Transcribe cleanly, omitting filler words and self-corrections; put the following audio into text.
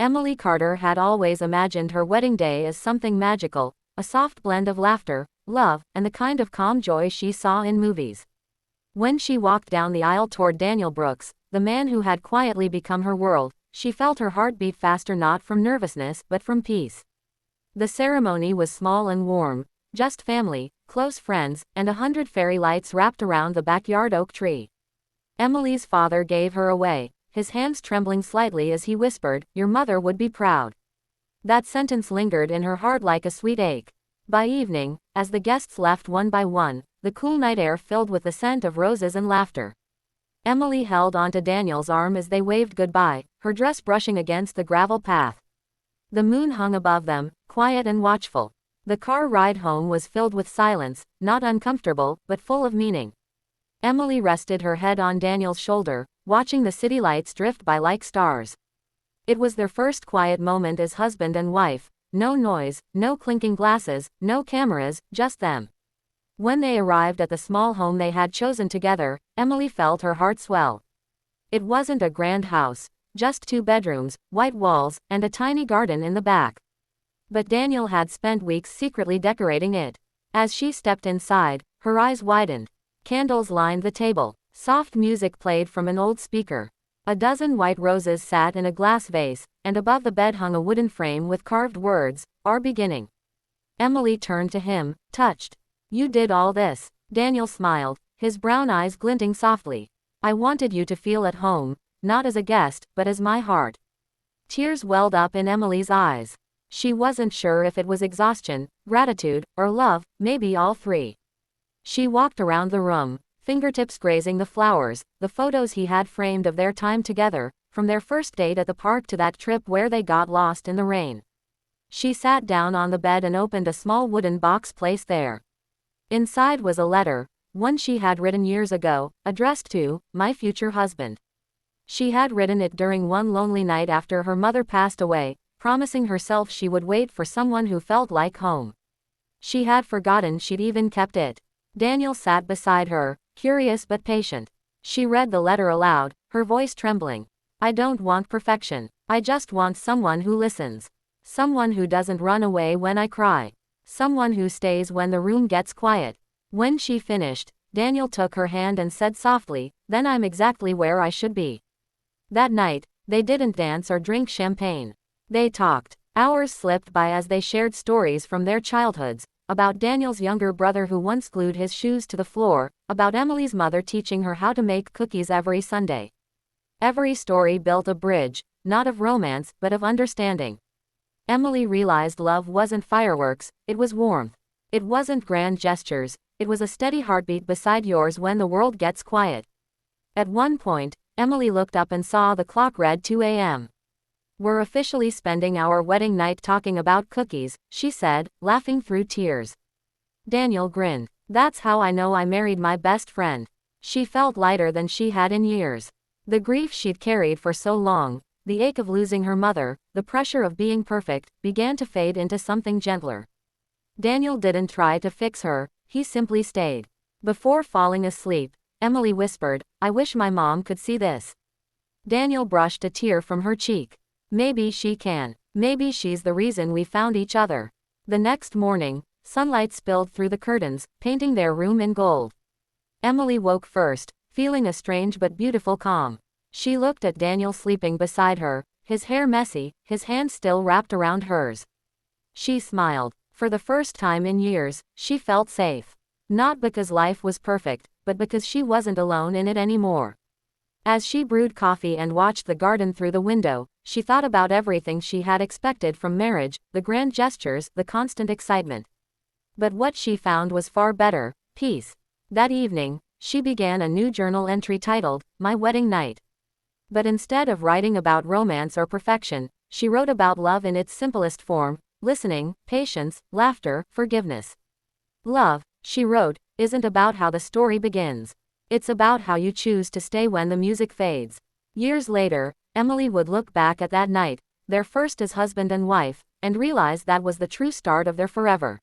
Emily Carter had always imagined her wedding day as something magical, a soft blend of laughter, love, and the kind of calm joy she saw in movies. When she walked down the aisle toward Daniel Brooks, the man who had quietly become her world, she felt her heart beat faster, not from nervousness but from peace. The ceremony was small and warm, just family, close friends, and 100 fairy lights wrapped around the backyard oak tree. Emily's father gave her away, his hands trembling slightly as he whispered, "Your mother would be proud." That sentence lingered in her heart like a sweet ache. By evening, as the guests left one by one, the cool night air filled with the scent of roses and laughter. Emily held onto Daniel's arm as they waved goodbye, her dress brushing against the gravel path. The moon hung above them, quiet and watchful. The car ride home was filled with silence, not uncomfortable, but full of meaning. Emily rested her head on Daniel's shoulder, watching the city lights drift by like stars. It was their first quiet moment as husband and wife. No noise, no clinking glasses, no cameras, just them. When they arrived at the small home they had chosen together, Emily felt her heart swell. It wasn't a grand house, just 2 bedrooms, white walls, and a tiny garden in the back. But Daniel had spent weeks secretly decorating it. As she stepped inside, her eyes widened. Candles lined the table. Soft music played from an old speaker. A dozen white roses sat in a glass vase, and above the bed hung a wooden frame with carved words, "Our beginning." Emily turned to him, touched. "You did all this." Daniel smiled, his brown eyes glinting softly. "I wanted you to feel at home, not as a guest, but as my heart." Tears welled up in Emily's eyes. She wasn't sure if it was exhaustion, gratitude, or love, maybe all 3. She walked around the room, fingertips grazing the flowers, the photos he had framed of their time together, from their first date at the park to that trip where they got lost in the rain. She sat down on the bed and opened a small wooden box placed there. Inside was a letter, one she had written years ago, addressed to "My future husband." She had written it during one lonely night after her mother passed away, promising herself she would wait for someone who felt like home. She had forgotten she'd even kept it. Daniel sat beside her, curious but patient. She read the letter aloud, her voice trembling. "I don't want perfection. I just want someone who listens. Someone who doesn't run away when I cry. Someone who stays when the room gets quiet." When she finished, Daniel took her hand and said softly, "Then I'm exactly where I should be." That night, they didn't dance or drink champagne. They talked. Hours slipped by as they shared stories from their childhoods, about Daniel's younger brother who once glued his shoes to the floor, about Emily's mother teaching her how to make cookies every Sunday. Every story built a bridge, not of romance, but of understanding. Emily realized love wasn't fireworks, it was warmth. It wasn't grand gestures, it was a steady heartbeat beside yours when the world gets quiet. At one point, Emily looked up and saw the clock read 2 a.m. "We're officially spending our wedding night talking about cookies," she said, laughing through tears. Daniel grinned. "That's how I know I married my best friend." She felt lighter than she had in years. The grief she'd carried for so long, the ache of losing her mother, the pressure of being perfect, began to fade into something gentler. Daniel didn't try to fix her, he simply stayed. Before falling asleep, Emily whispered, "I wish my mom could see this." Daniel brushed a tear from her cheek. "Maybe she can. Maybe she's the reason we found each other." The next morning, sunlight spilled through the curtains, painting their room in gold. Emily woke first, feeling a strange but beautiful calm. She looked at Daniel sleeping beside her, his hair messy, his hand still wrapped around hers. She smiled. For the first time in years, she felt safe. Not because life was perfect, but because she wasn't alone in it anymore. As she brewed coffee and watched the garden through the window, she thought about everything she had expected from marriage, the grand gestures, the constant excitement. But what she found was far better, peace. That evening, she began a new journal entry titled, "My Wedding Night." But instead of writing about romance or perfection, she wrote about love in its simplest form, listening, patience, laughter, forgiveness. "Love," she wrote, "isn't about how the story begins. It's about how you choose to stay when the music fades." Years later, Emily would look back at that night, their first as husband and wife, and realize that was the true start of their forever.